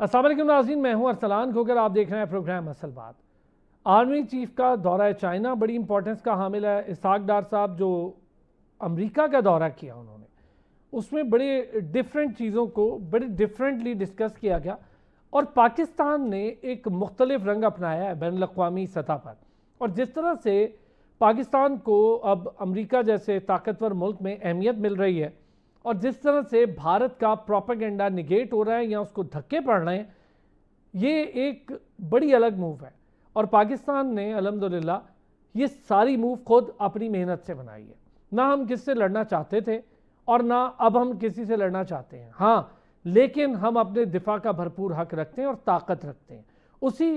अस्सलाम वालेकुम नाज़रीन, मैं हूं अरसलान खोकर। आप देख रहे हैं प्रोग्राम असल बात। आर्मी चीफ का दौरा है चाइना बड़ी इंपॉर्टेंस का हामिल है। इसहाक डार साहब जो अमेरिका का दौरा किया उन्होंने, उसमें बड़े डिफरेंट चीज़ों को बड़े डिफरेंटली डिस्कस किया गया और पाकिस्तान ने एक मुख्तलिफ रंग अपनाया है बैन अवी सतह पर। और जिस तरह से पाकिस्तान को अब अमेरिका जैसे ताकतवर मुल्क में अहमियत मिल रही है और जिस तरह से भारत का प्रोपेगेंडा निगेट हो रहा है या उसको धक्के पड़ रहे हैं, ये एक बड़ी अलग मूव है। और पाकिस्तान ने अल्हम्दुलिल्लाह ये सारी मूव खुद अपनी मेहनत से बनाई है। ना हम किससे लड़ना चाहते थे और ना अब हम किसी से लड़ना चाहते हैं, हाँ, लेकिन हम अपने दिफा का भरपूर हक रखते हैं और ताकत रखते हैं। उसी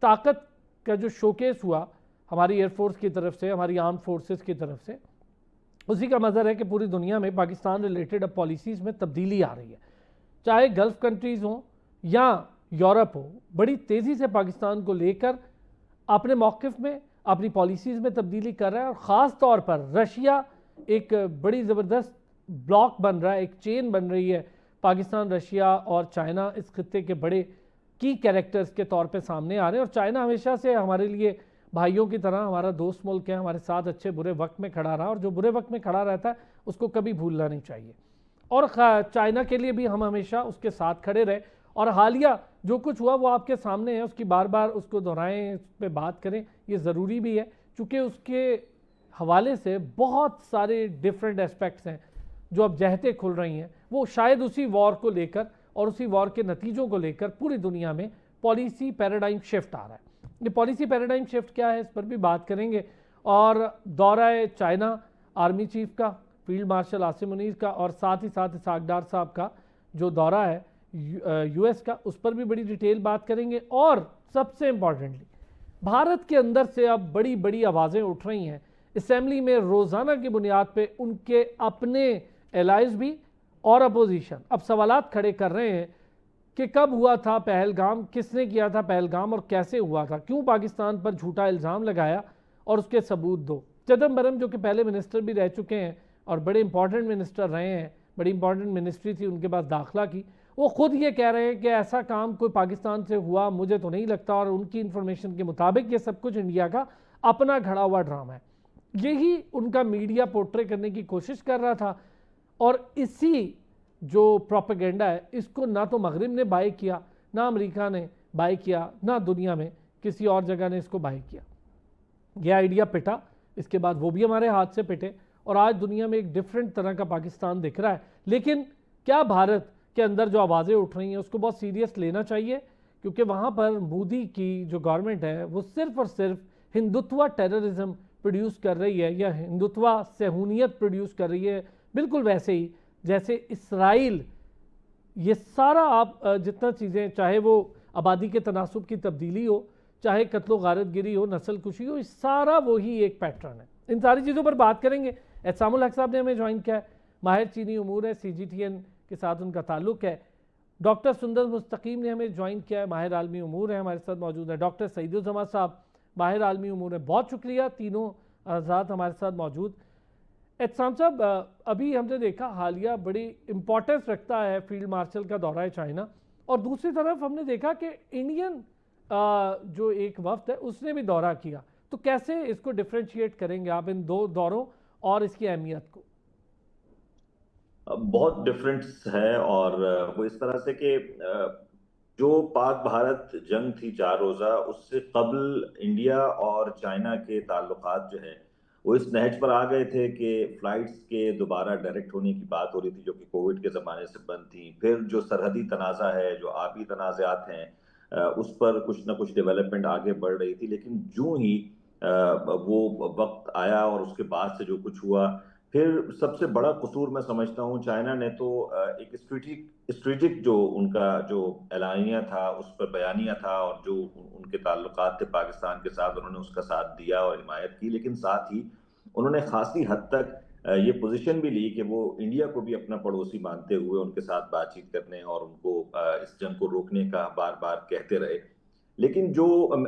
ताकत का जो शोकेस हुआ हमारी एयरफोर्स की तरफ से, हमारी आर्म फोर्सेस की तरफ से, उसी का मज़र है कि पूरी दुनिया में पाकिस्तान रिलेटेड अब पॉलिसीज़ में तब्दीली आ रही है। चाहे गल्फ़ कंट्रीज़ हों या यूरोप हो, बड़ी तेज़ी से पाकिस्तान को लेकर अपने मौक़िफ़ में, अपनी पॉलिसीज़ में तब्दीली कर रहा है। और ख़ास तौर पर रशिया एक बड़ी ज़बरदस्त ब्लॉक बन रहा है, एक चेन बन रही है। पाकिस्तान, रशिया और चाइना इस खित्ते के बड़े की कैरेक्टर्स के तौर पे सामने आ रहे हैं। और चाइना हमेशा से हमारे लिए भाइयों की तरह हमारा दोस्त मुल्क है, हमारे साथ अच्छे बुरे वक्त में खड़ा रहा, और जो बुरे वक्त में खड़ा रहता है उसको कभी भूलना नहीं चाहिए। और चाइना के लिए भी हम हमेशा उसके साथ खड़े रहे। और हालिया जो कुछ हुआ वो आपके सामने है, उसकी बार बार उसको दोहराएं, उस पर बात करें, ये ज़रूरी भी है क्योंकि उसके हवाले से बहुत सारे डिफरेंट एस्पेक्ट्स हैं जो अब जहतें खुल रही हैं। वो शायद उसी वॉर को लेकर और उसी वॉर के नतीजों को लेकर पूरी दुनिया में पॉलिसी पैराडाइम शिफ्ट आ रहा है। ये पॉलिसी पैराडाइम शिफ्ट क्या है, इस पर भी बात करेंगे। और दौरा है चाइना आर्मी चीफ का, फील्ड मार्शल आसिम मुनीर का, और साथ ही साथ इसहाक डार साहब का जो दौरा है यूएस का, उस पर भी बड़ी डिटेल बात करेंगे। और सबसे इम्पॉर्टेंटली भारत के अंदर से अब बड़ी बड़ी आवाज़ें उठ रही हैं असेंबली में, रोज़ाना की बुनियाद पे उनके अपने एलाइज भी और अपोजिशन अब सवालात खड़े कर रहे हैं कि कब हुआ था पहलगाम, किसने किया था पहलगाम और कैसे हुआ था, क्यों पाकिस्तान पर झूठा इल्ज़ाम लगाया और उसके सबूत दो। चिदम्बरम जो कि पहले मिनिस्टर भी रह चुके हैं और बड़े इंपॉर्टेंट मिनिस्टर रहे हैं, बड़ी इंपॉर्टेंट मिनिस्ट्री थी उनके पास दाखिला की, वो खुद ये कह रहे हैं कि ऐसा काम कोई पाकिस्तान से हुआ मुझे तो नहीं लगता, और उनकी इंफॉर्मेशन के मुताबिक ये सब कुछ इंडिया का अपना घड़ा हुआ ड्रामा है। यही उनका मीडिया पोर्ट्रे करने की कोशिश कर रहा था। और इसी जो प्रोपेगेंडा है इसको ना तो मगरिब ने बाय किया, ना अमेरिका ने बाय किया, ना दुनिया में किसी और जगह ने इसको बाय किया। यह आइडिया पिटा, इसके बाद वो भी हमारे हाथ से पिटे, और आज दुनिया में एक डिफरेंट तरह का पाकिस्तान दिख रहा है। लेकिन क्या भारत के अंदर जो आवाज़ें उठ रही हैं उसको बहुत सीरियस लेना चाहिए, क्योंकि वहाँ पर मोदी की जो गवर्नमेंट है वो सिर्फ और सिर्फ हिंदुत्वा टेररिज्म प्रोड्यूस कर रही है या हिंदुत्वा सहूनियत प्रोड्यूस कर रही है, बिल्कुल वैसे ही जैसे इसराइल। ये सारा आप जितना चीज़ें, चाहे वो आबादी के तनासुब की तब्दीली हो, चाहे कत्लो गारतगिरी हो, नस्ल कुशी हो, सारा वही एक पैटर्न है। इन सारी चीज़ों पर बात करेंगे। एहसामुल हक साहब ने हमें ज्वाइन किया है, माहिर चीनी उमूर है, CGTN के साथ उनका ताल्लुक़ है। डॉक्टर सुंदर मुस्तकीम ने हमें ज्वाइन किया है, माहिर आलमी उमूर है, हमारे साथ मौजूद है। डॉक्टर सईदुज़्ज़मा साहब, माहिर आलमी उमूर है। बहुत शुक्रिया, तीनों हज़रात हमारे साथ मौजूद। एहसाम साहब, अभी हमने देखा हालिया बड़ी इंपॉर्टेंस रखता है फील्ड मार्शल का दौरा है चाइना, और दूसरी तरफ हमने देखा कि इंडियन जो एक वफ्द है उसने भी दौरा किया। तो कैसे इसको डिफ्रेंशिएट करेंगे आप, इन दो दौरों और इसकी अहमियत को? बहुत डिफरेंस है। और वो इस तरह से कि जो पाक भारत जंग थी 4 रोजा, उससे कबल इंडिया और चाइना के ताल्लुकात जो है वो इस नहज पर आ गए थे कि फ्लाइट्स के दोबारा डायरेक्ट होने की बात हो रही थी, जो कि कोविड के ज़माने से बंद थी। फिर जो सरहदी तनाज़ा है, जो आबी तनाज़ात हैं, उस पर कुछ ना कुछ डेवलपमेंट आगे बढ़ रही थी। लेकिन जूं ही वो वक्त आया और उसके बाद से जो कुछ हुआ, फिर सबसे बड़ा कसूर मैं समझता हूँ चाइना ने तो एक स्ट्रेटेजिक जो उनका जो एलानिया था, उस पर बयानिया था, और जो उनके ताल्लुकात थे पाकिस्तान के साथ, उन्होंने उसका साथ दिया और हिमायत की। लेकिन साथ ही उन्होंने खासी हद तक ये पोजीशन भी ली कि वो इंडिया को भी अपना पड़ोसी मानते हुए उनके साथ बातचीत करने और उनको इस जंग को रोकने का बार बार कहते रहे। लेकिन जो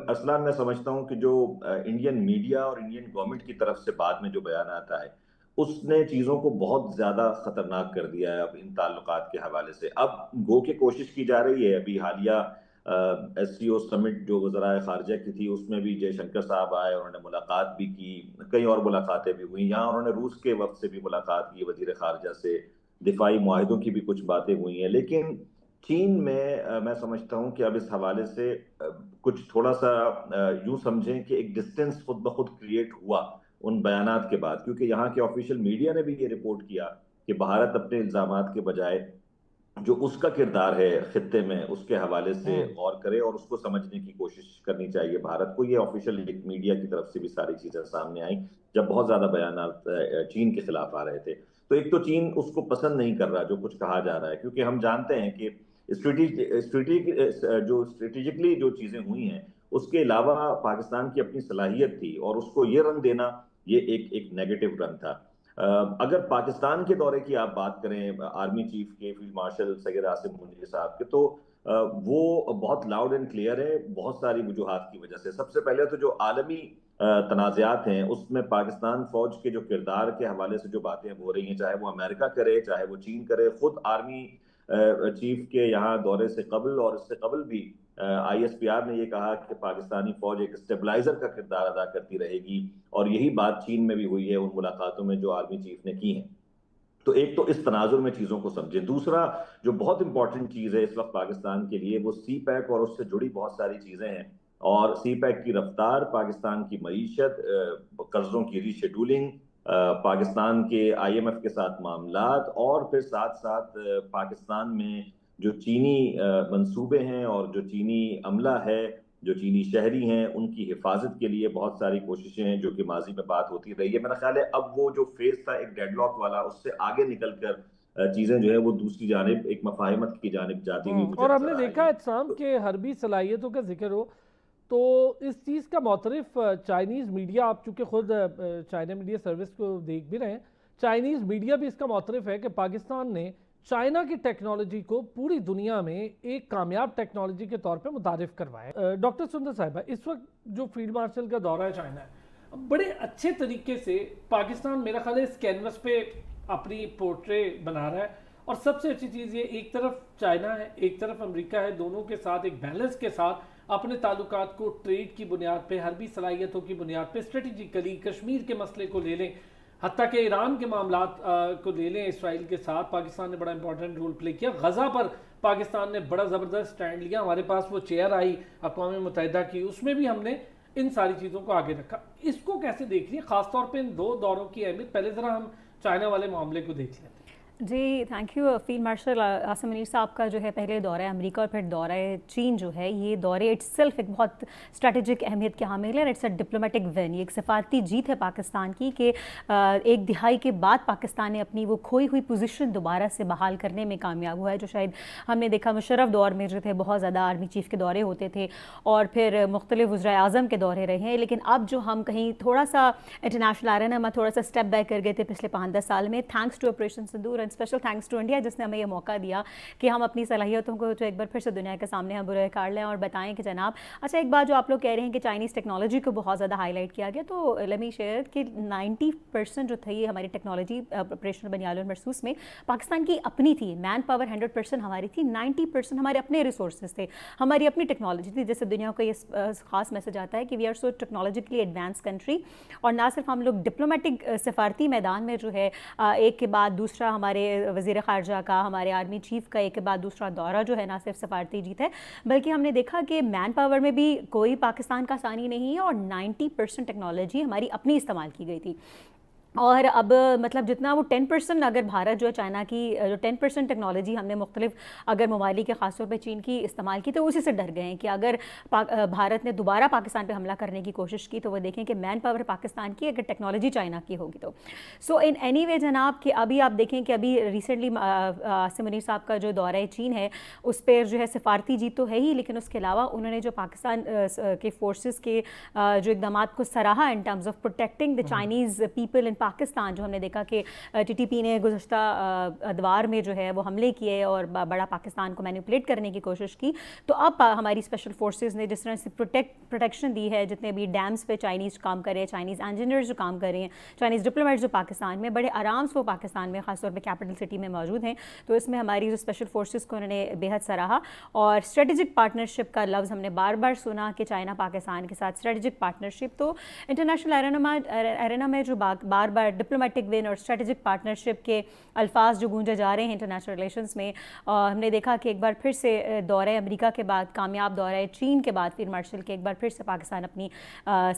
असला मैं समझता हूँ कि जो इंडियन मीडिया और इंडियन गवर्नमेंट की तरफ से बाद में जो बयान आता है, उसने चीजों को बहुत ज्यादा खतरनाक कर दिया है अब इन ताल्लुकात के हवाले से। अब गो के कोशिश की जा रही है, अभी हालिया SCO समिट जो वज़राए ख़ारिजा की थी उसमें भी जयशंकर साहब आए, उन्होंने मुलाकात भी की, कई और मुलाकातें भी हुई। यहाँ उन्होंने रूस के वक्त से भी मुलाकात की, वजीर ख़ारिजा से, दिफाई मुआहिदों की भी कुछ बातें हुई हैं। लेकिन चीन में मैं समझता हूँ कि अब इस हवाले से कुछ थोड़ा सा यूं समझें कि एक डिस्टेंस खुद ब खुद क्रिएट हुआ उन बयानात के बाद, क्योंकि यहाँ के ऑफिशियल मीडिया ने भी ये रिपोर्ट किया कि भारत अपने इल्जामात के बजाय जो उसका किरदार है खित्ते में उसके हवाले से गौर करे और उसको समझने की कोशिश करनी चाहिए भारत को। ये ऑफिशियल मीडिया की तरफ से भी सारी चीजें सामने आई जब बहुत ज्यादा बयानात चीन के खिलाफ आ रहे थे। तो एक तो चीन उसको पसंद नहीं कर रहा जो कुछ कहा जा रहा है, क्योंकि हम जानते हैं कि स्ट्रेटेजिकली जो चीजें हुई हैं उसके अलावा पाकिस्तान की अपनी सलाहियत थी और उसको ये रंग देना ये एक नेगेटिव रंग था। अगर पाकिस्तान के दौरे की आप बात करें आर्मी चीफ के, फील्ड मार्शल सैयद आसिम मुनीर साहब के, तो वो बहुत लाउड एंड क्लियर है बहुत सारी वजूहात की वजह से। सबसे पहले तो जो आलमी तनाज़ात हैं उसमें पाकिस्तान फौज के जो किरदार के हवाले से जो बातें हो रही हैं, चाहे वो अमेरिका करे चाहे वो चीन करे, खुद आर्मी चीफ के यहाँ दौरे से कबल और इससे कबल भी ISPR ने ये कहा कि पाकिस्तानी फौज एक स्टेबलाइजर का किरदार अदा करती रहेगी, और यही बात चीन में भी हुई है उन मुलाकातों में जो आर्मी चीफ ने की हैं। तो एक तो इस तनाजुर में चीजों को समझें। दूसरा जो बहुत इंपॉर्टेंट चीज है इस वक्त पाकिस्तान के लिए वो CPEC और उससे जुड़ी बहुत सारी चीजें हैं, और CPEC की रफ्तार, पाकिस्तान की मईशत, कर्जों की रीशेड्यूलिंग, पाकिस्तान के IMF के साथ मामलात, और फिर साथ साथ पाकिस्तान में जो चीनी मंसूबे हैं और जो चीनी अमला है, जो चीनी शहरी हैं, उनकी हिफाजत के लिए बहुत सारी कोशिशें हैं जो कि माजी में बात होती रही है। मेरा ख्याल है अब वो जो फेज था एक डेडलॉक वाला, उससे आगे निकल कर चीजें जो है वो दूसरी जानिब एक मफाहिमत की जानिब जाती हुई मुझे और हमने नजर आ देखा रही इत्साम के हरबी सलाहियतों का जिक्र हो तो इस चीज़ का मोतरफ चाइनीज़ मीडिया, आप चूँकि खुद चाइना मीडिया सर्विस को देख भी रहे हैं, चाइनीज़ मीडिया भी इसका मोतरफ है कि पाकिस्तान ने चाइना की टेक्नोलॉजी को पूरी दुनिया में एक कामयाब टेक्नोलॉजी के तौर पे मुतारिफ करवाया। डॉक्टर सुंदर साहिबा, इस वक्त जो फील्ड मार्शल का दौरा है चाइना है, बड़े अच्छे तरीके से पाकिस्तान मेरा ख्याल है इस कैनवस पे अपनी पोर्ट्रे बना रहा है। और सबसे अच्छी चीज़ ये, एक तरफ चाइना है एक तरफ अमेरिका है, दोनों के साथ एक बैलेंस के साथ अपने ताल्लुकात को ट्रेड की बुनियाद पे, हरबी सलाहियतों की बुनियाद पे, स्ट्रेटेजिकली कश्मीर के मसले को ले लें, हत्ता के ईरान के मामलात को ले लें, इसराइल के साथ पाकिस्तान ने बड़ा इंपॉर्टेंट रोल प्ले किया, गजा पर पाकिस्तान ने बड़ा ज़बरदस्त स्टैंड लिया, हमारे पास वो चेयर आई अक़वाम मुत्तहिदा की, उसमें भी हमने इन सारी चीज़ों को आगे रखा। इसको कैसे देख रही है, ख़ासतौर पर इन दो दौरों की अहमियत? पहले ज़रा हम चाइना वाले मामले को देख लेते हैं। जी thank you. Field marshal Asim Munir sahab का जो है पहले दौरा है अमेरिका और फिर दौरा है चीन जो है, ये दौरे इट्सेल्फ एक बहुत स्ट्रेटेजिक अहमियत के हामिल है। इट्स अ डिप्लोमेटिक विन, ये एक सफारती जीत है पाकिस्तान की कि एक दिहाई के बाद पाकिस्तान ने अपनी वो खोई हुई पोजीशन दोबारा से बहाल करने में कामयाब हुआ है। जो शायद हमने देखा मुशर्रफ दौर में जो थे बहुत ज़्यादा आर्मी चीफ़ के दौरे होते थे और फिर मुख्तलिफ वज़राए आज़म के दौरे रहे हैं, लेकिन अब जो हम कहीं थोड़ा सा इंटरनेशनल आ रहे हैं, हम थोड़ा सा स्टेप बैक कर गए थे पिछले 5-10 साल में, thanks to operation Sindoor and special thanks to India, जिसने हमें ये मौका दिया कि हम अपनी सलाहियतों को जो एक बार फिर से दुनिया के सामने हम बुरे काट लें और बताएं कि जनाब अच्छा। एक बात जो आप लोग कह रहे हैं कि चाइनीज़ टेक्नोलॉजी को बहुत ज़्यादा हाईलाइट किया गया, तो लेट मी शेयर कि 90% जो थी हमारी टेक्नोलॉजी ऑपरेशन बनियाल और मरसूस में पाकिस्तान की अपनी थी। मैन पावर 100% हमारी थी, 90% हमारे अपने रिसोर्सेज थे, हमारी अपनी टेक्नोलॉजी थी। जैसे दुनिया को ये खास मैसेज आता है कि we are so technologically advance country, और ना सिर्फ हम लोग डिप्लोमेटिक सफारती मैदान में जो है एक के बाद दूसरा हमारे वज़ीर ख़ारजा का, हमारे आर्मी चीफ़ का एक के बाद दूसरा दौरा जो है ना सिर्फ सफारती जीत है, बल्कि हमने देखा कि मैन पावर में भी कोई पाकिस्तान का सानी नहीं है और 90% टेक्नोलॉजी हमारी अपनी इस्तेमाल की गई थी। और अब मतलब जितना वो 10% अगर भारत जो है चाइना की जो 10% टेक्नोलॉजी हमने मुख्तलिफ अगर ममालिक के ख़ासतौर पर चीन की इस्तेमाल की, तो उसी से डर गए हैं कि अगर भारत ने दोबारा पाकिस्तान पे हमला करने की कोशिश की तो वो देखें कि मैन पावर पाकिस्तान की, अगर टेक्नोलॉजी चाइना की होगी तो। सो इन एनी वे जनाब कि अभी आप देखें कि अभी रिसेंटली आसिम मुनीर साहब का जो दौरा चीन है उस पर जो है सिफारती जीत तो है ही, लेकिन उसके अलावा उन्होंने जो पाकिस्तान के फोर्सेस के जो इकदाम को सराहा in terms of protecting the Chinese people in Pakistan जो हमने देखा कि टीटीपी ने गुज़श्ता अदवार में जो है वो हमले किए और बड़ा पाकिस्तान को मैनिपुलेट करने की कोशिश की, तो अब हमारी स्पेशल फोर्सेस ने जिस तरह से प्रोटेक्शन दी है, जितने भी डैम्स पे चाइनीज़ काम कर रहे हैं, चाइनीज़ इंजीनियर्स जो काम कर रहे हैं, चाइनीज़ डिप्लोमेट्स जो पाकिस्तान में बड़े आराम से वो पाकिस्तान में ख़ासतौर पर कैपिटल सिटी में मौजूद हैं, तो इसमें हमारी जो स्पेशल फोर्सेस को उन्होंने बेहद सराहा। और स्ट्रेटेजिक पार्टनरशिप का लफ्ज़ हमने बार बार सुना कि चाइना पाकिस्तान के साथ स्ट्रेटेजिक पार्टनरशिप, तो इंटरनेशनल एरेना में जो बार बार डिप्लोमेटिक विन और स्ट्रेटेजिक पार्टनरशिप के अल्फाज जो गूंजे जा रहे हैं इंटरनेशनल रिलेशंस में, हमने देखा कि एक बार फिर से दौरे अमेरिका के बाद, कामयाब दौरे चीन के बाद फील्ड मार्शल के, एक बार फिर से पाकिस्तान अपनी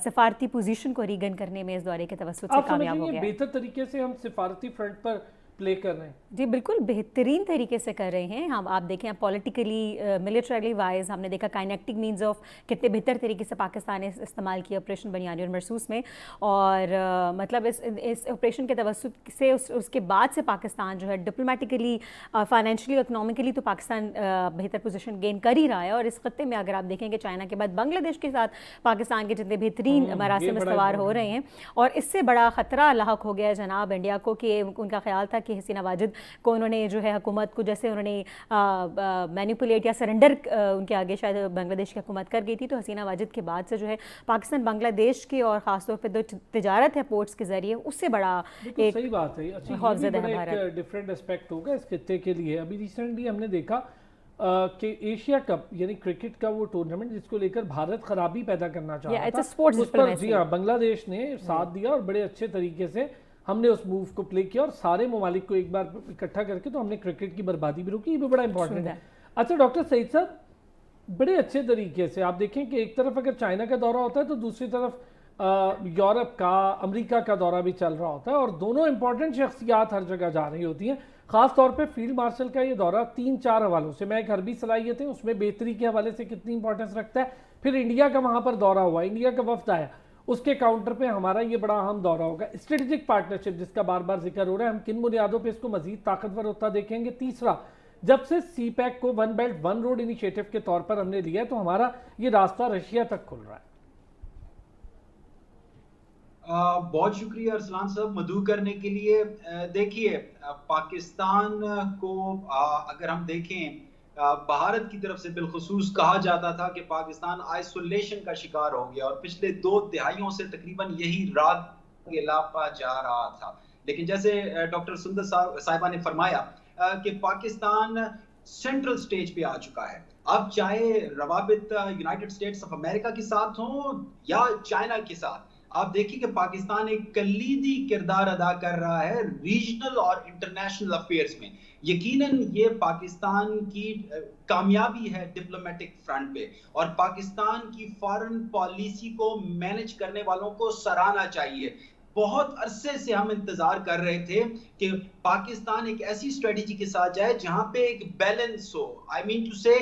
सफारती पोजीशन को रीगन करने में इस दौरे के तवस्सुत से कामयाब हो गया। बेहतर तरीके से हम सफारती फ्रंट पर प्ले कर रहे हैं। जी बिल्कुल बेहतरीन तरीके से कर रहे हैं हम। आप देखें पॉलिटिकली मिलिट्रली वाइज हमने देखा काइनेटिक मीन्स ऑफ कितने बेहतर तरीके से पाकिस्तान ने इस्तेमाल किया ऑपरेशन बनियानी और मरसूस में, और मतलब इस ऑपरेशन के तवस्सुत से उसके बाद से पाकिस्तान जो है डिप्लोमेटिकली, फाइनेंशियली, इकोनॉमिकली तो पाकिस्तान बेहतर पोजीशन गेन कर ही रहा है। और इस खत्ते में अगर आप देखेंगे चाइना के बाद बांग्लादेश के साथ पाकिस्तान के जितने बेहतरीन मरासिम इस्तवार हो रहे हैं, और इससे बड़ा ख़तरा लाहक हो गया जनाब इंडिया को कि उनका ख्याल था कि हसीना वाजिद को उन्होंने जो है हुकूमत को जैसे उन्होंने मैनिपुलेट या सरेंडर उनके आगे शायद बांग्लादेश की हुकूमत कर गई थी, तो हसीना वाजिद के बाद से जो है पाकिस्तान बांग्लादेश की और ख़ासतौर पर जो तिजारत है पोर्ट्स के जरिए, उससे बड़ा एक सही बात है। अच्छा, डिफरेंट एस्पेक्ट होगा इस खित्ते के लिए। अभी रिसेंटली हमने देखा कि एशिया कप यानी क्रिकेट का वो टूर्नामेंट जिसको लेकर भारत खराबी पैदा करना चाह रहा था, उस पर जी हाँ बांग्लादेश ने साथ दिया और बड़े अच्छे तरीके से हमने उस मूव को प्ले किया और सारे ममालिक को एक बार इकट्ठा करके तो हमने क्रिकेट की बर्बादी भी रोकी। ये भी बड़ा इंपॉर्टेंट है। अच्छा डॉक्टर सईद साहब, बड़े अच्छे तरीके से आप देखें कि एक तरफ अगर चाइना का दौरा होता है तो दूसरी तरफ यूरोप का, अमेरिका का दौरा भी चल रहा होता है, और दोनों इंपॉर्टेंट शख्सियात हर जगह जा रही होती हैं। खास तौर पे फील्ड मार्शल का ये दौरा 3-4 हवालों से, मैं एक हरबी सलाहियतें उसमें बेहतरी के हवाले से कितनी इंपॉर्टेंस रखता है, फिर इंडिया का वहाँ पर दौरा हुआ, इंडिया का वफ्द आया, उसके काउंटर पे हमारा ये बड़ा अहम दौरा होगा। स्ट्रेटेजिक पार्टनरशिप जिसका बार बार जिक्र हो रहा है, हम किन बुनियादों पे इसको मजीद ताकतवर होता देखेंगे। तीसरा, जब से सीपैक को one belt one road initiative के तौर पर हमने लिया है तो हमारा ये रास्ता रशिया तक खुल रहा है। बहुत शुक्रिया अरसलान साहब मदू करने के लिए। देखिए पाकिस्तान को अगर हम देखें, भारत की तरफ से बिलखुसूस कहा जाता था कि पाकिस्तान आइसोलेशन का शिकार हो गया, और पिछले 2 तिहाइयों से तकरीबन यही राग लापा जा रहा था। लेकिन जैसे डॉक्टर सुंदर साहिबा ने फरमाया कि पाकिस्तान सेंट्रल स्टेज पे आ चुका है। अब चाहे रवाबित यूनाइटेड स्टेट्स ऑफ अमेरिका के साथ हो या चाइना के साथ, आप देखिए कि पाकिस्तान एक कलीदी किरदार अदा कर रहा है रीजनल और इंटरनेशनल अफेयर्स में। यकीनन ये पाकिस्तान की कामयाबी है डिप्लोमेटिक फ्रंट पे, और पाकिस्तान की फॉरेन पॉलिसी को मैनेज करने वालों को सराहना चाहिए। बहुत अरसे से हम इंतजार कर रहे थे कि पाकिस्तान एक ऐसी स्ट्रेटेजी के साथ जाए जहां पे एक बैलेंस हो। आई मीन टू से,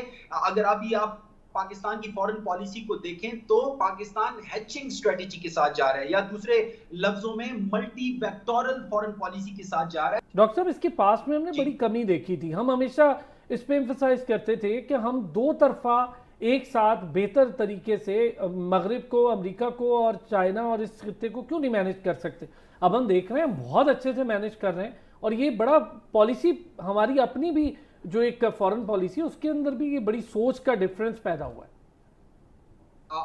अगर अभी आप पाकिस्तान की फॉरेन पॉलिसी को देखें तो पाकिस्तान हैचिंग स्ट्रेटेजी के साथ जा रहा है, या दूसरे लफ्जों में मल्टी वेक्टोरल फॉरेन पॉलिसी के साथ जा रहा है। डॉक्टर साहब, इसके पास में हमने बड़ी कमी देखी थी। हम हमेशा इस पे एम्फसाइज करते थे कि हम दो तरफा एक साथ बेहतर तरीके से मगरिब को, अमेरिका को और चाइना और इस खित्ते को क्यों नहीं मैनेज कर सकते। अब हम देख रहे हैं बहुत अच्छे से मैनेज कर रहे हैं, और ये बड़ा पॉलिसी हमारी अपनी भी जो एक फॉरेन पॉलिसी उसके अंदर भी ये बड़ी सोच का डिफरेंस पैदा हुआ है।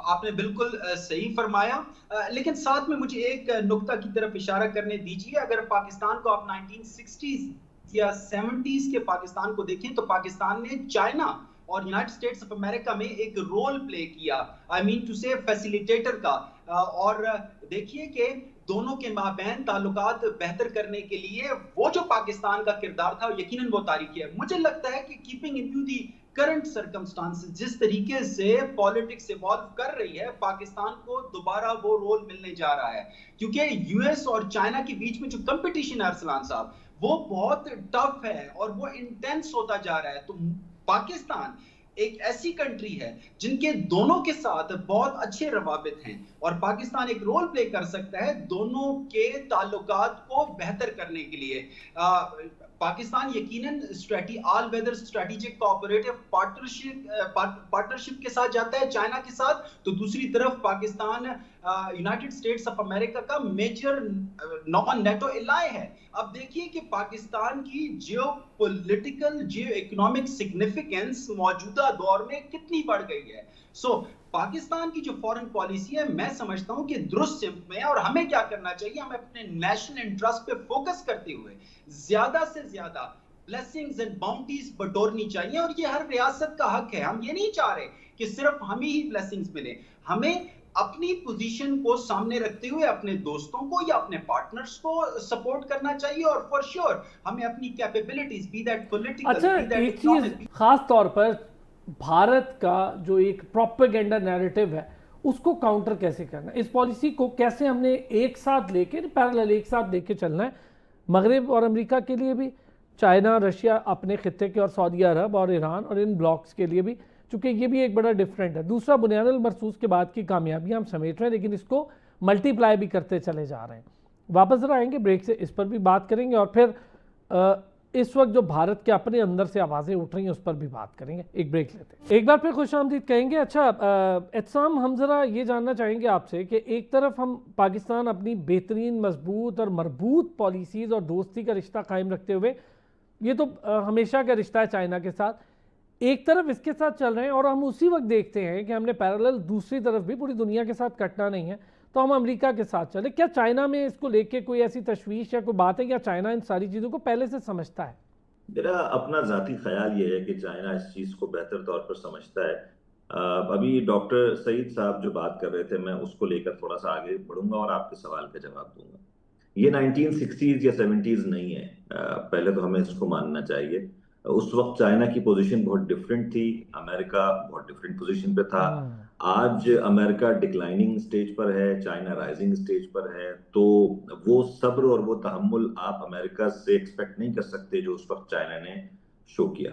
आपने बिल्कुल सही फरमाया, लेकिन साथ में मुझे एक नुक्ता की तरफ इशारा करने दीजिए। अगर पाकिस्तान को आप 1960s या 70s के पाकिस्तान को देखें तो पाकिस्तान ने चाइना और यूनाइटेड स्टेट्स ऑफ अमेरिका में एक रोल प्ले किया, आई मीन टू से फैसिलिटेटर का, और देखिए कि दोनों के माबैन ताल्लुकात बेहतर करने के लिए वो जो पाकिस्तान का किरदार था यकीनन वो तारीखी है। मुझे लगता है कि keeping in view the current circumstances, जिस तरीके से पॉलिटिक्स इवॉल्व कर रही है, पाकिस्तान को दोबारा वो रोल मिलने जा रहा है, क्योंकि यूएस और चाइना के बीच में जो कंपटीशन है अरसलान साहब वो बहुत टफ है और वो इंटेंस होता जा रहा है। तो पाकिस्तान एक ऐसी कंट्री है जिनके दोनों के साथ बहुत अच्छे रवाबित हैं, और पाकिस्तान एक रोल प्ले कर सकता है दोनों के ताल्लुकात को बेहतर करने के लिए। पाकिस्तान यकीनन all weather strategic cooperative partnership के साथ जाता है चाइना के साथ, तो दूसरी तरफ Pakistan United states of America का मेजर नॉन नेटो एलाय है। अब देखिए कि पाकिस्तान की जियो पॉलिटिकल जियो इकोनॉमिक सिग्निफिकेंस मौजूदा दौर में कितनी बढ़ गई है। पाकिस्तान की जो फॉरेन पॉलिसी है, मैं समझता हूं कि दुरुस्त में है। और हमें क्या करना चाहिए, हमें अपने नेशनल इंटरेस्ट पे फोकस करते हुए ज्यादा से ज्यादा ब्लेसिंग्स एंड बाउंटीज बटोरनी चाहिए। और ये हर रियासत का हक है। हम ये नहीं चाह रहे कि सिर्फ हमें ही ब्लेसिंग्स मिले। हमें अपनी पोजीशन को सामने रखते हुए अपने दोस्तों को या अपने पार्टनर्स को सपोर्ट करना चाहिए। और फॉर श्योर हमें अपनी कैपेबिलिटीज, बी दैट पॉलिटिकल, अच्छा, बी दैट एक चीज इकोनॉमिक, खास तौर पर भारत का जो एक प्रोपेगेंडा नैरेटिव है उसको काउंटर कैसे करना है, इस पॉलिसी को कैसे हमने एक साथ लेके पैरेलल एक साथ लेके चलना है, मगरिब और अमेरिका के लिए भी, चाइना, रशिया अपने खित्ते के, और सऊदी अरब और ईरान और इन ब्लॉक्स के लिए भी, चूंकि ये भी एक बड़ा डिफरेंट है। दूसरा, बुनियादुल मरसूस के बाद की कामयाबियां हम समेट रहे हैं, लेकिन इसको मल्टीप्लाई भी करते चले जा रहे हैं। वापस जरा आएंगे ब्रेक से, इस पर भी बात करेंगे, और फिर इस वक्त जो भारत के अपने अंदर से आवाज़ें उठ रही हैं उस पर भी बात करेंगे। एक ब्रेक लेते हैं, एक बार फिर खुशामदीद कहेंगे। अच्छा एहसाम, हम ज़रा ये जानना चाहेंगे आपसे कि एक तरफ हम पाकिस्तान अपनी बेहतरीन, मजबूत और मरबूत पॉलिसीज़ और दोस्ती का रिश्ता कायम रखते हुए, ये तो हमेशा का रिश्ता है चाइना के साथ, एक तरफ इसके साथ चल रहे हैं, और हम उसी वक्त देखते हैं कि हमने पैरेलल दूसरी तरफ भी पूरी दुनिया के साथ कटना नहीं है तो हम अमेरिका के साथ चले। क्या चाइना में इसको लेके कोई ऐसी तशवीश या कोई बात है, या चाइना इन सारी चीज़ों को पहले से समझता है? मेरा अपना जाती ख्याल ये है कि चाइना इस चीज़ को बेहतर तौर पर समझता है। अभी डॉक्टर सईद साहब जो बात कर रहे थे, मैं उसको लेकर थोड़ा सा आगे बढ़ूंगा और आपके सवाल का जवाब दूंगा। ये 1960s या 70s नहीं है, पहले तो हमें इसको मानना चाहिए। उस वक्त चाइना की पोजीशन बहुत डिफरेंट थी, अमेरिका बहुत डिफरेंट पोजीशन पे था। आज अमेरिका डिक्लाइनिंग स्टेज पर है, चाइना राइजिंग स्टेज पर है। तो वो सब्र और वो तहम्मुल आप अमेरिका से एक्सपेक्ट नहीं कर सकते जो उस वक्त चाइना ने शो किया।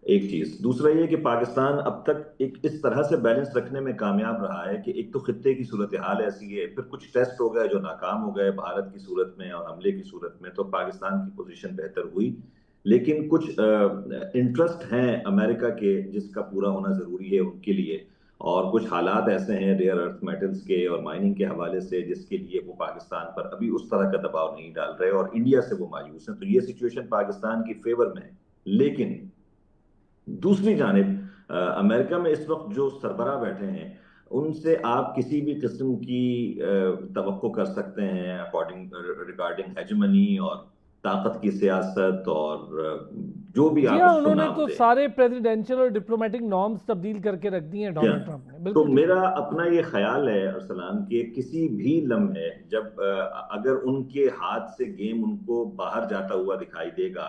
एक चीज। दूसरा ये कि पाकिस्तान अब तक एक इस तरह से बैलेंस रखने में कामयाब रहा है कि एक तो खित्ते की सूरत हाल ऐसी है, फिर कुछ टेस्ट हो गए जो नाकाम हो गए भारत की सूरत में और हमले की सूरत में, तो पाकिस्तान की पोजीशन बेहतर हुई। लेकिन कुछ इंटरेस्ट हैं अमेरिका के जिसका पूरा होना जरूरी है उनके लिए, और कुछ हालात ऐसे हैं रेयर अर्थ मेटल्स के और माइनिंग के हवाले से जिसके लिए वो पाकिस्तान पर अभी उस तरह का दबाव नहीं डाल रहे, और इंडिया से वो मायूस हैं। तो ये सिचुएशन पाकिस्तान की फेवर में है। लेकिन दूसरी जानिब अमेरिका में इस वक्त जो सरबराह बैठे हैं उनसे आप किसी भी किस्म की तवक्को कर सकते हैं अकॉर्डिंग रिगार्डिंग हेजेमनी और ताकत की सियासत और जो भी आप उसको उन्होंने नाम तो दें। सारे प्रेसिडेंशियल और डिप्लोमेटिक नॉर्म्स तब्दील करके रख दिए हैं डोनाल्ड ट्रंप ने। तो बिल्कुल मेरा अपना ये ख्याल है अरसलान कि किसी भी लम्हे जब अगर उनके हाथ से गेम उनको बाहर जाता हुआ दिखाई देगा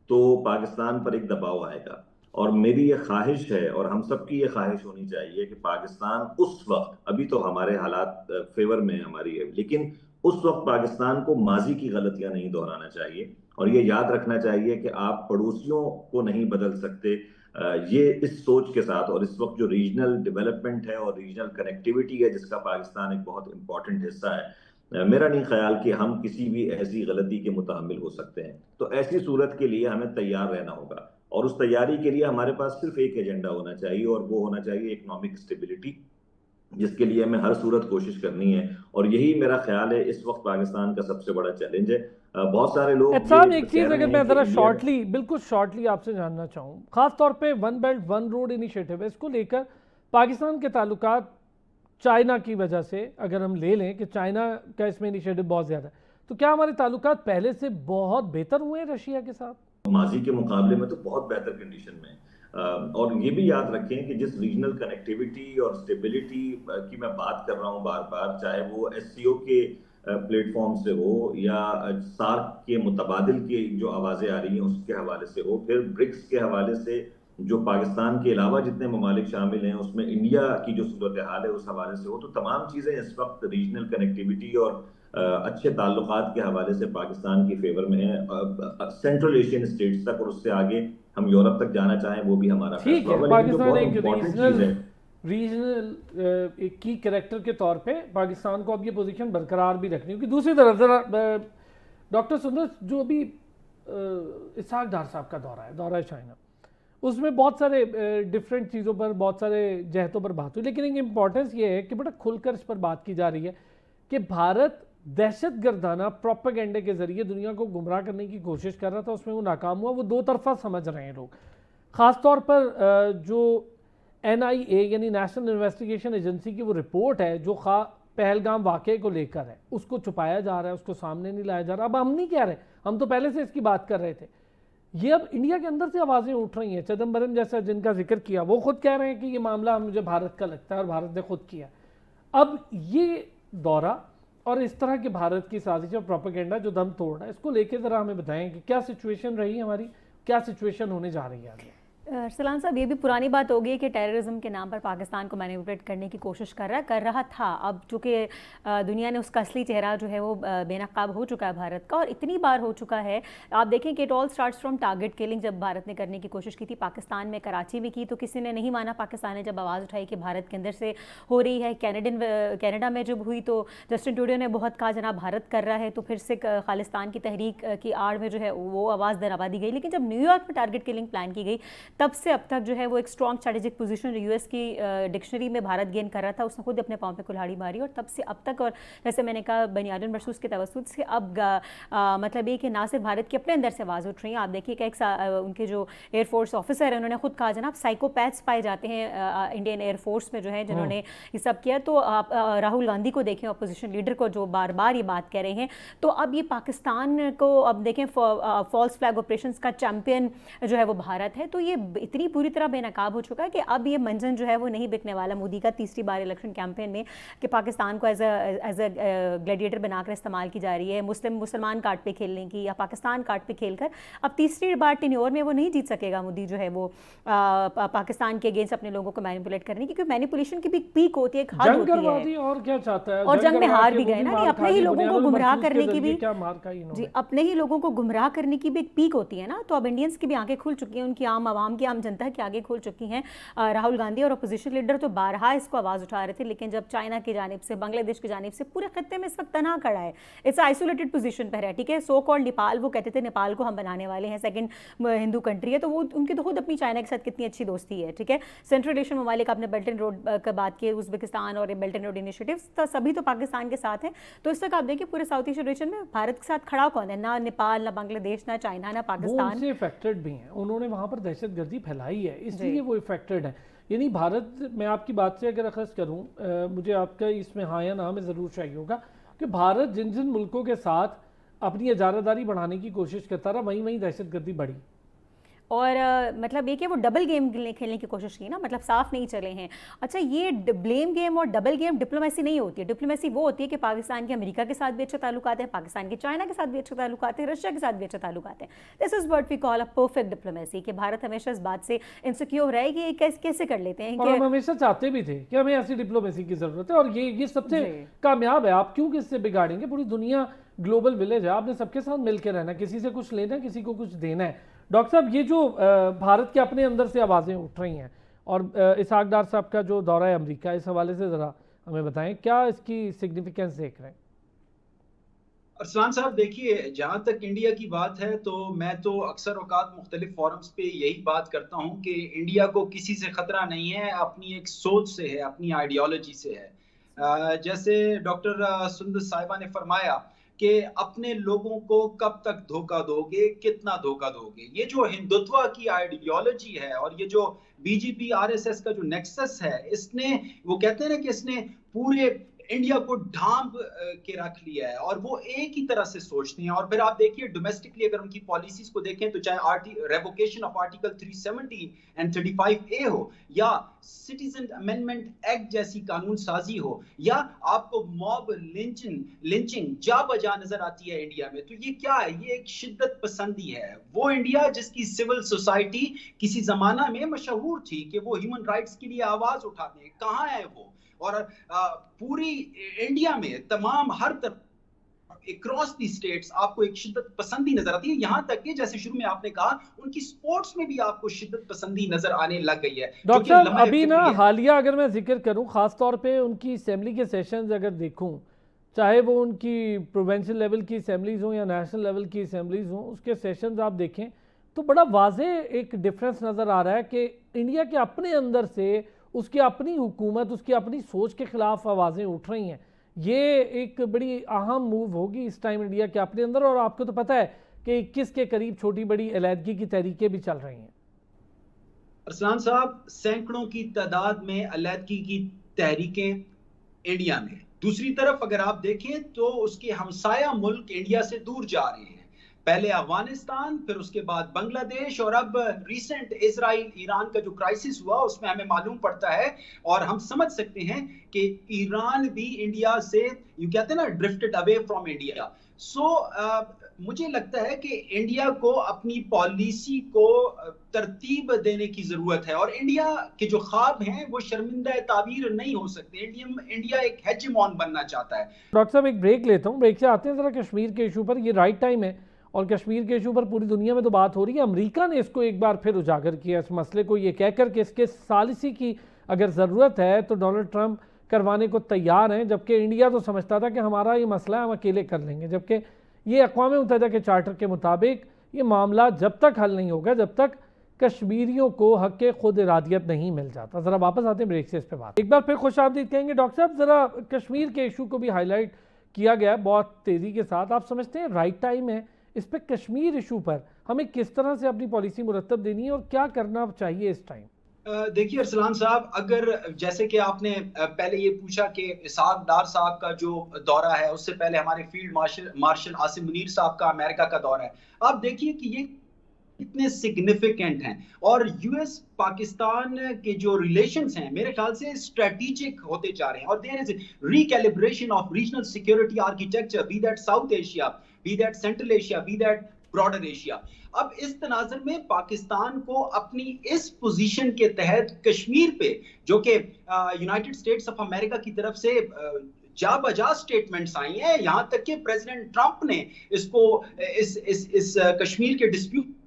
तो पाकिस्तान पर एक दबाव आएगा। और मेरी ये ख्वाहिश है और हम सबकी ये ख्वाहिश होनी चाहिए कि पाकिस्तान उस वक्त, अभी तो हमारे हालात फेवर में हमारी है, लेकिन उस वक्त पाकिस्तान को माजी की गलतियां नहीं दोहराना चाहिए। और ये याद रखना चाहिए कि आप पड़ोसियों को नहीं बदल सकते, ये इस सोच के साथ। और इस वक्त जो रीजनल डेवलपमेंट है और रीजनल कनेक्टिविटी है जिसका पाकिस्तान एक बहुत इंपॉर्टेंट हिस्सा है, मेरा नहीं ख्याल कि हम किसी भी ऐसी गलती के मुतहम्मिल हो सकते हैं। तो ऐसी सूरत के लिए हमें तैयार रहना होगा, और उस तैयारी के लिए हमारे पास सिर्फ एक एजेंडा होना चाहिए, और वो होना चाहिए इकोनॉमिक स्टेबिलिटी, जिसके लिए हमें हर सूरत कोशिश करनी है। और यही मेरा ख्याल है इस वक्त पाकिस्तान का सबसे बड़ा चैलेंज है। बहुत सारे लोग एक चीज अगर मैं जरा शॉर्टली, बिल्कुल शॉर्टली आपसे जानना चाहूँ, खास तौर पे one belt one road initiative है, इसको लेकर पाकिस्तान के ताल्लुकात चाइना की वजह से अगर हम ले लें कि चाइना का इसमें इनिशिएटिव बहुत ज्यादा है, तो क्या हमारे ताल्लुकात पहले से बहुत बेहतर हुए हैं रशिया के साथ? माजी के मुकाबले में तो बहुत बेहतर कंडीशन में। और ये भी याद रखें कि जिस रीजनल कनेक्टिविटी और स्टेबिलिटी की मैं बात कर रहा हूँ बार बार, चाहे वो एससीओ के प्लेटफॉर्म से हो या सार्क के मुतबादिल की जो आवाज़ें आ रही हैं उसके हवाले से हो, फिर ब्रिक्स के हवाले से जो पाकिस्तान के अलावा जितने ममालिक शामिल हैं उसमें इंडिया की जो सूरत हाल है उस हवाले से हो, तो तमाम चीज़ें इस वक्त रीजनल कनेक्टिविटी और अच्छे ताल्लुकात के हवाले से पाकिस्तान की फेवर में है। सेंट्रल एशियन स्टेट्स तक और उससे आगे हम यूरोप तक जाना चाहें वो भी हमारा ठीक है। पाकिस्तान एक रीजनल एक की कैरेक्टर के तौर पे पाकिस्तान को अब ये पोजीशन बरकरार भी रखनी होगी। दूसरी तरफ जरा डॉक्टर सुंदर, जो अभी इसहाक डार साहब का दौरा है चाइना, उसमें बहुत सारे डिफरेंट चीज़ों पर, बहुत सारे जहतों पर बात हुई, लेकिन एक इम्पॉर्टेंस ये है कि बड़ा खुलकर इस पर बात की जा रही है कि भारत दहशत गर्दाना प्रोपेगेंडे के जरिए दुनिया को गुमराह करने की कोशिश कर रहा था, उसमें वो नाकाम हुआ। वो दो तरफा समझ रहे हैं लोग, ख़ासतौर पर जो NIA यानी नेशनल इन्वेस्टिगेशन एजेंसी की वो रिपोर्ट है जो पहलगाम वाक़े को लेकर है, उसको छुपाया जा रहा है, उसको सामने नहीं लाया जा रहा। अब हम नहीं कह रहे, हम तो पहले से इसकी बात कर रहे थे। ये अब इंडिया के अंदर से आवाज़ें उठ रही हैं। चिदम्बरम जैसा जिनका जिक्र किया, वो खुद कह रहे हैं कि ये मामला मुझे भारत का लगता है और भारत ने खुद किया। अब ये दौरा और इस तरह के भारत की साजिश और प्रोपेगेंडा जो दम तोड़ रहा है, इसको लेके ज़रा हमें बताएं कि क्या सिचुएशन रही है हमारी, क्या सिचुएशन होने जा रही है आगे। अरसलान साहब, ये भी पुरानी बात होगी कि टेररिज्म के नाम पर पाकिस्तान को मैनिपुलेट करने की कोशिश कर रहा था। अब चूँकि दुनिया ने उसका असली चेहरा जो है वो बेनकाब हो चुका है भारत का, और इतनी बार हो चुका है। आप देखें कि it all starts from target killing. जब भारत ने करने की कोशिश की थी पाकिस्तान में, कराची में की, तो किसी ने नहीं माना। पाकिस्तान ने जब आवाज़ उठाई कि भारत के अंदर से हो रही है, कैनेडा में जब हुई तो जस्टिन ट्रूडो ने बहुत कहा जनाब भारत कर रहा है, तो फिर से खालिस्तान की तहरीक की आड़ में जो है वो आवाज़ दरबा दी गई। लेकिन जब न्यूयॉर्क में टारगेट किलिंग प्लान की गई, तब से अब तक जो है वो एक स्ट्रॉन्ग स्ट्रेटेजिक पोजीशन यूएस की डिक्शनरी में भारत गेन कर रहा था। उसने खुद अपने पांव पे कुल्हाड़ी मारी, और तब से अब तक, और जैसे मैंने कहा बनियादुल मरसूस के तवस्सुत से अब मतलब ये कि ना सिर्फ भारत के अपने अंदर से आवाज़ उठ रही है। आप देखिए कि उनके जो एयरफोर्स ऑफिसर है उन्होंने खुद कहा जनाब साइकोपैथ्स पाए जाते हैं इंडियन एयरफोर्स में जो है जिन्होंने ये सब किया। तो आप राहुल गांधी को देखें, अपोजिशन लीडर को, जो बार बार ये बात कह रहे हैं। तो अब ये पाकिस्तान को अब देखें फॉल्स फ्लैग ऑपरेशंस का चैंपियन जो है वो भारत है। तो ये इतनी पूरी तरह बेनकाब हो चुका है कि अब ये मंजन जो है वो नहीं बिकने वाला मोदी का तीसरी बार इलेक्शन कैंपेन में, कि पाकिस्तान को एज अ ग्लैडिएटर बनाकर इस्तेमाल की जा रही है मुसलमान कार्ड पे खेलने की, या पाकिस्तान कार्ड पे खेलकर। अब तीसरी बार टेन्योर में वो नहीं जीत सकेगा मोदी जो है वो पाकिस्तान के अगेंस्ट अपने लोगों को मैनिपुलेट करने की, क्योंकि मैनिपुलेशन की भी पीक होती है, एक हद होती है। और क्या चाहता है, और जंग में हार भी गए ना, अपने ही लोगों को गुमराह करने की भी, जी अपने ही लोगों को गुमराह करने की भी एक पीक होती है ना। तो अब इंडियंस की भी आंखें खुल चुकी हैं, उनकी आम आवाम की, आम जनता की आगे खुल चुकी हैं। राहुल गांधी और अपोजिशन लीडर तो बारहा इसको आवाज़ उठा रहे थे, लेकिन जब चाइना की जानिब से, बांग्लादेश की जानिब से पूरे खत्ते में इस वक्त तनहा खड़ा है, इट्स आइसोलेटेड पोजीशन पर है। ठीक है, सो कॉल्ड नेपाल, वो कहते थे नेपाल को हम बनाने वाले हैं, सेकंड हिंदू कंट्री है, तो वो उनकी तो खुद अपनी चाइना के साथ कितनी अच्छी दोस्ती है। ठीक है, सेंट्रल एशियन ममालिक, आपने बेल्ट एंड रोड का बात की, उज़्बेकिस्तान और बेल्ट एंड रोड इनिशिएटिव्स, तो सभी तो पाकिस्तान के साथ हैं। तो इस तक आप देखिए पूरे साउथ एशियन रीजन में भारत के साथ खड़ा कौन है? ना नेपाल, ना बांग्लादेश, ना चाइना, ना पाकिस्तान। वो इफेक्टेड भी हैं, उन्होंने वहाँ पर दहशतगर्दी फैलाई है, इसलिए वो इफेक्टेड है। यानी भारत, मैं आपकी बात से अगर अखज़ करूँ, मुझे आपका इसमें हाँ या ना में ज़रूर चाहिए होगा कि भारत जिन जिन मुल्कों के साथ अपनी इजारादारी बढ़ाने की कोशिश करता रहा, वहीं वहीं दहशतगर्दी बढ़ी। और मतलब ये कि वो डबल गेम खेलने की कोशिश की ना, मतलब साफ नहीं चले हैं। अच्छा, ये ब्लेम गेम और डबल गेम डिप्लोमेसी नहीं होती है। डिप्लोमेसी वो होती है कि पाकिस्तान के अमेरिका के साथ भी अच्छे ताल्लुकात हैं, पाकिस्तान के चाइना के साथ भी अच्छे ताल्लुकात हैं, रशिया के साथ भी अच्छे ताल्लुकात हैं। This is what we call a perfect diplomacy, कि भारत हमेशा इस बात से इनसिक्योर है कि कैसे कर लेते हैं। और हम हमेशा चाहते भी थे कि हमें ऐसी डिप्लोमेसी की जरूरत है, और ये सबसे कामयाब है। आप क्यों किससे बिगाड़ेंगे? पूरी दुनिया ग्लोबल विलेज है, आपने सबके साथ मिलकर रहना, किसी से कुछ लेना है, किसी को कुछ देना है। डॉक्टर साहब, ये जो भारत के अपने अंदर से आवाज़ें उठ रही हैं, और इसहाक डार साहब का जो दौरा है अमेरिका, इस हवाले से ज़रा हमें बताएं, क्या इसकी सिग्निफिकेंस देख रहे हैं? अरसलान साहब, देखिए, जहाँ तक इंडिया की बात है तो मैं तो अक्सर औकात मुख्तलिफ फोरम्स पे यही बात करता हूँ कि इंडिया को किसी से खतरा नहीं है, अपनी एक सोच से है, अपनी आइडियोलॉजी से है। जैसे डॉक्टर सुंदर साहिबा ने फरमाया कि अपने लोगों को कब तक धोखा दोगे, कितना धोखा दोगे। ये जो हिंदुत्व की आइडियोलॉजी है और ये जो बीजेपी आरएसएस का जो नेक्सस है, इसने, वो कहते हैं ना कि इसने पूरे इंडिया को ढांप के रख लिया है, और वो एक ही तरह से सोचते हैं। और फिर आप देखिए डोमेस्टिकली अगर उनकी पॉलिसीज को देखें तो चाहे revocation of article 370 and 35A हो, या सिटीजन अमेंडमेंट एक्ट जैसी कानून साजी हो, या आपको मॉब लिंचिंग जा बजा नजर आती है इंडिया में, तो ये क्या है? ये एक शिद्दत पसंदी है। वो इंडिया जिसकी सिविल सोसाइटी किसी जमाना में मशहूर थी कि वो ह्यूमन राइट्स के लिए आवाज उठाते हैं, कहाँ है वो? और पूरी इंडिया में तमाम हर तरफ अक्रॉस दी स्टेट्स आपको एक शिद्दत पसंदी नजर आती है। यहाँ तक कि जैसे शुरू में आपने कहा, उनकी स्पोर्ट्स में भी आपको शिद्दत पसंदी नजर आने लग गई है। डॉक्टर साहब, अभी ना हालिया अगर मैं जिक्र करूँ, खास तौर पे उनकी असेंबली के सेशंस अगर देखूँ, चाहे वो उनकी प्रोविंशियल लेवल की असेंबलीज हों या नेशनल लेवल की असेंबलीज हों, उसके सेशंस आप देखें, तो बड़ा वाज़े एक डिफरेंस नज़र आ रहा है कि इंडिया के अपने अंदर से उसकी अपनी हुकूमत, उसकी अपनी सोच के ख़िलाफ़ आवाज़ें उठ रही हैं। ये एक बड़ी अहम मूव होगी इस टाइम इंडिया के अपने अंदर, और आपको तो पता है कि 21 के करीब छोटी बड़ी अलहदगी की तहरीकें भी चल रही हैं। अरसलान साहब, सैकड़ों की तादाद में अलहदगी की तहरीकें इंडिया में। दूसरी तरफ अगर आप देखें तो उसके हमसाया मुल्क इंडिया से दूर जा रहे हैं। पहले अफगानिस्तान, फिर उसके बाद बांग्लादेश, और अब रिसेंट इजराइल ईरान का जो क्राइसिस हुआ उसमें हमें मालूम पड़ता है और हम समझ सकते हैं कि ईरान भी इंडिया से, यू कहते हैं ना, ड्रिफ्टेड अवे फ्रॉम इंडिया। सो मुझे लगता है कि इंडिया को अपनी पॉलिसी को तरतीब देने की जरूरत है, और इंडिया के जो ख्वाब हैं वो शर्मिंदा ताबीर नहीं हो सकते। इंडिया एक हेजेमॉन बनना चाहता है। डॉक्टर साहब, एक ब्रेक लेता हूँ, ब्रेक से आते हैं ज़रा कश्मीर के इशू पर। ये राइट टाइम है और कश्मीर के इशू पर पूरी दुनिया में तो बात हो रही है। अमेरिका ने इसको एक बार फिर उजागर किया, इस मसले को, ये कहकर कि इसके सालिसी की अगर ज़रूरत है तो डोनाल्ड ट्रंप करवाने को तैयार हैं, जबकि इंडिया तो समझता था कि हमारा ये मसला है, हम अकेले कर लेंगे। जबकि ये अक़वाम मुत्तहिदा के चार्टर के मुताबिक ये मामला जब तक हल नहीं होगा, जब तक कश्मीरियों को हक के खुद इरादियत नहीं मिल जाता। ज़रा वापस आते हैं ब्रेक से इस पर बात। एक बार फिर खुश आमदीद कहेंगे डॉक्टर साहब। ज़रा कश्मीर के इशू को भी हाईलाइट किया गया बहुत तेज़ी के साथ। आप समझते हैं राइट टाइम है इस पर, कश्मीर इशू पर हमें किस तरह से अपनी पॉलिसी मुरतब देनी है और क्या करना चाहिए इस टाइम? देखिए अरसलान साहब, अगर जैसे कि आपने पहले ये पूछा कि इसहाक डार साहब का जो दौरा है, उससे पहले हमारे फील्ड मार्शल आसिम मुनीर साहब का अमेरिका का दौरा है, आप देखिए कि ये कितने सिग्निफिकेंट हैं। और यूएस पाकिस्तान के जो रिलेशंस हैं मेरे ख्याल से स्ट्रेटेजिक होते जा रहे हैं, और there is recalibration of regional security architecture, be that South Asia, be that Central Asia, be that broader Asia. अब इस तनाजुर में पाकिस्तान को अपनी इस पोजीशन के तहत कश्मीर पे, जो कि यूनाइटेड स्टेट्स ऑफ अमेरिका की तरफ से जा बजा स्टेटमेंट्स आई हैं, यहां तक कि प्रेसिडेंट ट्रंप ने इसको इस कश्मीर के डिस्प्यूट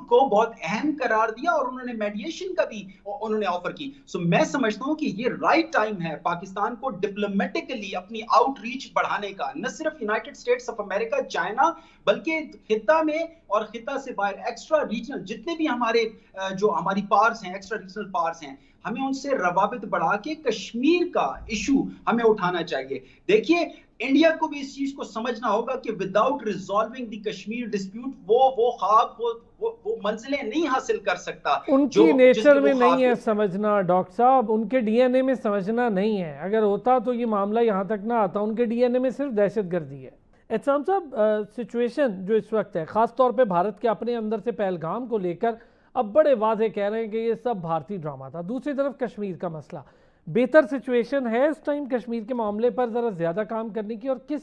को बहुत अहम करार दिया और उन्होंने मेडिएशन का भी उन्होंने ऑफर की। सो मैं समझता हूं कि ये राइट टाइम है पाकिस्तान को डिप्लोमेटिकली अपनी आउटरीच बढ़ाने का, न सिर्फ United states of America, China, बल्कि खिता में और खिता से बाहर एक्स्ट्रा रीजनल जितने भी हमारे जो हमारी पार्स हैं, एक्स्ट्रा रीजनल पार्स हैं, हमें उनसे रवाबित बढ़ा के कश्मीर का इशू हमें उठाना चाहिए। देखिए, इंडिया को भी इस चीज को समझना होगा कि without resolving the Kashmir dispute वो ख्वाब, वो मंजिलें नहीं हासिल कर सकता। उनकी नेचर में नहीं है समझना डॉक्टर साहब, उनके डीएनए में समझना नहीं है। अगर होता तो ये मामला यहाँ तक ना आता। उनके डीएनए में सिर्फ दहशतगर्दी है। एहसान साहब, सिचुएशन जो इस वक्त है, ख़ास तौर पे भारत के अपने अंदर से पहलगाम को लेकर अब बड़े वाजे कह रहे हैं कि ये सब भारतीय ड्रामा था। दूसरी तरफ कश्मीर का मसला, बेहतर सिचुएशन है इस टाइम कश्मीर के मामले पर ज़रा ज़्यादा काम करने की, और किस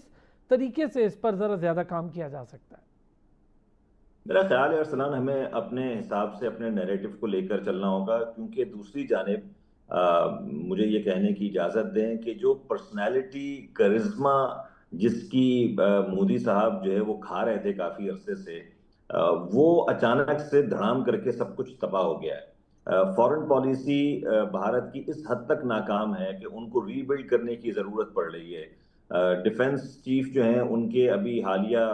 तरीके से इस पर ज़रा ज़्यादा काम किया जा सकता है? मेरा ख्याल है अरसलान, हमें अपने हिसाब से अपने नैरेटिव को लेकर चलना होगा, क्योंकि दूसरी जानिब मुझे ये कहने की इजाज़त दें कि जो पर्सनैलिटी, करिश्मा जिसकी मोदी साहब जो है वो खा रहे थे काफ़ी अरसे से, वो अचानक से धड़ाम करके सब कुछ तबाह हो गया है। फॉरेन पॉलिसी भारत की इस हद तक नाकाम है कि उनको रीबिल्ड करने की ज़रूरत पड़ रही है। डिफेंस चीफ जो हैं उनके अभी हालिया,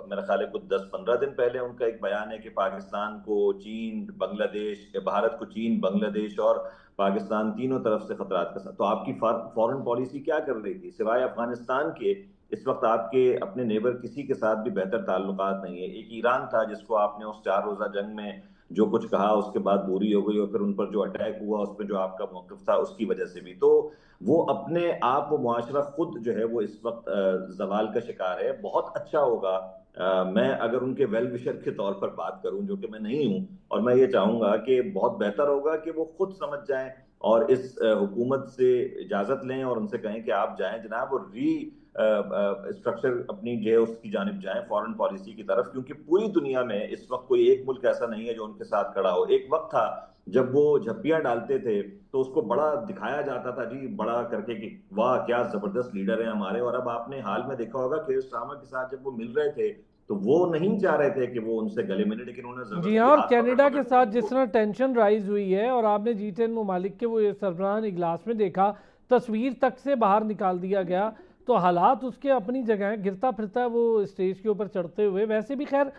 मेरा ख्याल है कुछ 10-15 दिन पहले उनका एक बयान है कि पाकिस्तान को चीन, बांग्लादेश, भारत को चीन, बांग्लादेश और पाकिस्तान तीनों तरफ से खतरात का। तो आपकी फॉरेन पॉलिसी क्या कर रही थी सिवाय अफगानिस्तान के? इस वक्त आपके अपने नेबर किसी के साथ भी बेहतर ताल्लुकात नहीं है। एक ईरान था जिसको आपने उस 4 रोज़ा जंग में जो कुछ कहा उसके बाद दूरी हो गई, और फिर उन पर जो अटैक हुआ उसमें जो आपका मौक़िफ़ था उसकी वजह से भी, तो वो अपने आप, वो मुआशरा खुद जो है वो इस वक्त जवाल का शिकार है। बहुत अच्छा होगा, मैं अगर उनके वेल विशर के तौर पर बात करूं, जो कि मैं नहीं हूं, और मैं ये चाहूंगा कि बहुत बेहतर होगा कि वो खुद समझ जाएं और इस हुकूमत से इजाज़त लें और उनसे कहें कि आप जाएं जनाब, और स्ट्रक्चर अपनी जो है उसकी जानिब जाएं, फॉरेन पॉलिसी की तरफ, क्योंकि पूरी दुनिया में इस वक्त कोई एक मुल्क ऐसा नहीं है जो उनके साथ खड़ा हो। एक वक्त था जब वो झप्पियां डालते थे तो उसको बड़ा दिखाया जाता था, जी बड़ा करके कि वाह क्या जबरदस्त लीडर हैं हमारे। और अब आपने हाल में देखा होगा केयर स्टारमर के साथ जब वो मिल रहे थे तो वो नहीं चाह रहे थे कि वो उनसे गले मिले, लेकिन उन्होंने जी हाँ, कनाडा के साथ जिस तरह टेंशन राइज हुई है, और आपने G10 ममालिक के वो सरबराहान इजलास में देखा, तस्वीर तक से बाहर निकाल दिया गया, तो हालात उसके अपनी जगह गिरता फिरता है वो स्टेज के ऊपर चढ़ते हुए। वैसे भी खैर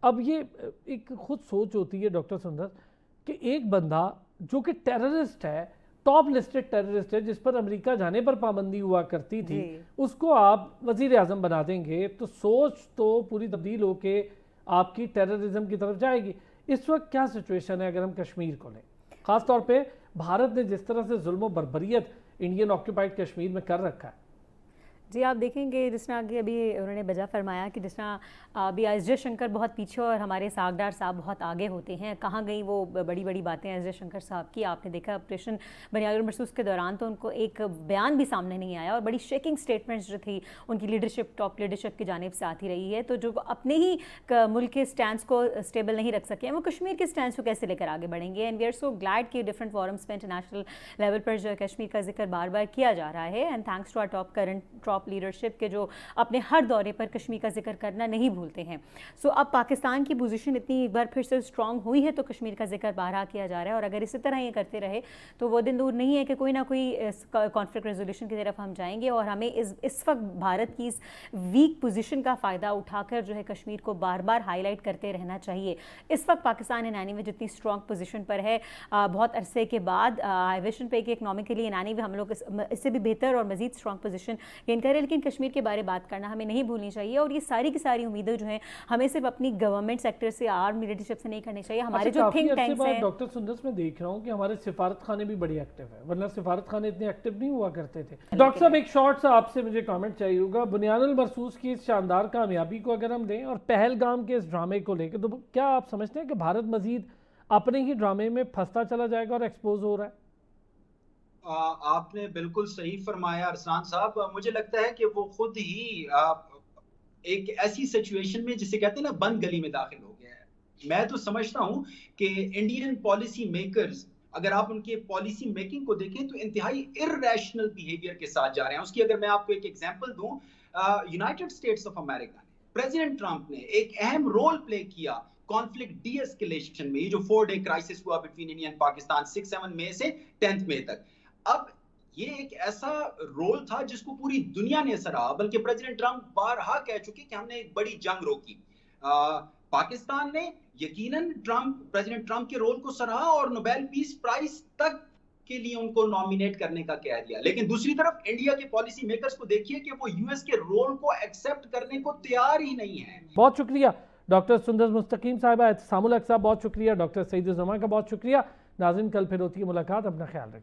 अब ये एक खुद सोच होती है डॉक्टर सुंदर कि एक बंदा जो कि टेररिस्ट है, टॉप लिस्टेड टेररिस्ट है, जिस पर अमेरिका जाने पर पाबंदी हुआ करती थी, उसको आप वजीर आजम बना देंगे तो सोच तो पूरी तब्दील होके आपकी टेररिज्म की तरफ जाएगी। इस वक्त क्या सिचुएशन है अगर हम कश्मीर को लें, ख़ास तौर पे भारत ने जिस तरह से जुल्म बर्बरियत इंडियन ऑक्यूपाइड कश्मीर में कर रखा है? जी, आप देखेंगे जिस तरह कि अभी उन्होंने बजा फरमाया कि जिस तरह अभी एस जयशंकर बहुत पीछे और हमारे सागदार साहब बहुत आगे होते हैं। कहाँ गई वो बड़ी बड़ी बातें एस जयशंकर साहब की? आपने देखा ऑपरेशन बनियाद मरसूस के दौरान तो उनको एक बयान भी सामने नहीं आया और बड़ी शेकिंग स्टेटमेंट्स जो थी उनकी लीडरशिप, टॉप लीडरशिप की जानिब से आती रही है। तो जो अपने ही मुल्क के स्टैंड को स्टेबल नहीं रख सके हैं, वो कश्मीर के स्टैंड को कैसे लेकर आगे बढ़ेंगे? And we are so glad कि डिफरेंट फॉरम्स पे इंटरनेशनल लेवल पर जो कश्मीर का जिक्र बार बार किया जा रहा है। And thanks to our top leadership के जो अपने हर दौरे पर कश्मीर का जिक्र करना नहीं भूलते हैं। सो अब पाकिस्तान की पोजीशन इतनी एक बार फिर से स्ट्रांग हुई है तो कश्मीर का जिक्र बारहा किया जा रहा है और अगर इसी तरह ये करते रहे तो वो दिन दूर नहीं है कि कोई ना कोई कॉन्फ्लिक्ट रेजोल्यूशन की तरफ हम जाएंगे। और हमें इस वक्त भारत की इस वीक पोजीशन का फ़ायदा उठाकर जो है कश्मीर को बार बार हाईलाइट करते रहना चाहिए। इस वक्त पाकिस्तान एनानी में जितनी स्ट्रांग पोजीशन पर है, बहुत अरसे के बाद आई विजन पे कि इकनॉमिकली एनानी में हम लोग इससे भी बेहतर और मजीद स्ट्रांग पोजीशन गेन करें, लेकिन कश्मीर के बारे बात करना हमें नहीं भूलनी चाहिए। और ये सारी की सारी उम्मीदें जो हैं हमें सिर्फ अपनी गवर्नमेंट सेक्टर से, आर्मी लीडरशिप से नहीं करनी चाहिए। हमारे जो थिंक टैंक्स हैं, डॉक्टर सुंदर मैं देख रहा हूँ कि हमारे सिफारत खाने भी बड़ी एक्टिव है, वरना सिफारत खाने इतने एक्टिव नहीं हुआ करते थे। डॉक्टर साहब, एक शॉर्ट सा आपसे मुझे कमेंट चाहिए होगा, बुनियानुल मरसूस की इस शानदार कामयाबी को अगर हम दें और पहलगाम के इस ड्रामे को लेकर, तो क्या आप समझते हैं कि भारत मजीद अपने ही ड्रामे में फंसता चला जाएगा और एक्सपोज हो रहा है? आपने बिल्कुल सही फरमाया अरसलान साहब। मुझे लगता है कि वो खुद ही एक ऐसी सिचुएशन में जिसे कहते हैं ना बंद गली में दाखिल हो गया है। मैं तो समझता हूं कि इंडियन पॉलिसी मेकर्स, अगर आप उनके पॉलिसी मेकिंग को देखें तो इंतहाई इर्रेशनल बिहेवियर के साथ जा रहे हैं। उसकी अगर मैं आपको एक एग्जांपल दूं, यूनाइटेड स्टेट्स ऑफ अमेरिका ने, प्रेसिडेंट ट्रंप ने एक अहम रोल प्ले किया कॉन्फ्लिक्ट डी एस्केलेशन में। ये जो 4 डे क्राइसिस हुआ बिटवीन इंडिया एंड पाकिस्तान 6-7 मई से 10 मई तक, अब ये एक ऐसा रोल था जिसको पूरी दुनिया ने सराहा, बल्कि प्रेसिडेंट ट्रंप बारहा कह चुके कि हमने एक बड़ी जंग रोकी। पाकिस्तान ने यकीनन प्रेसिडेंट ट्रंप के रोल को सराहा और नोबेल पीस प्राइज तक के लिए उनको नॉमिनेट करने का कह दिया। लेकिन दूसरी तरफ इंडिया के पॉलिसी मेकर्स को देखिए कि वो यूएस के रोल को एक्सेप्ट करने को तैयार ही नहीं है। बहुत शुक्रिया डॉक्टर सुंदर मुस्तकीम साहिबा, सामुल हक साहब बहुत शुक्रिया, डॉक्टर सईद उज़्ज़मा का बहुत शुक्रिया। नाज़रीन, कल फिर होती है मुलाकात, अपना ख्याल रखिए।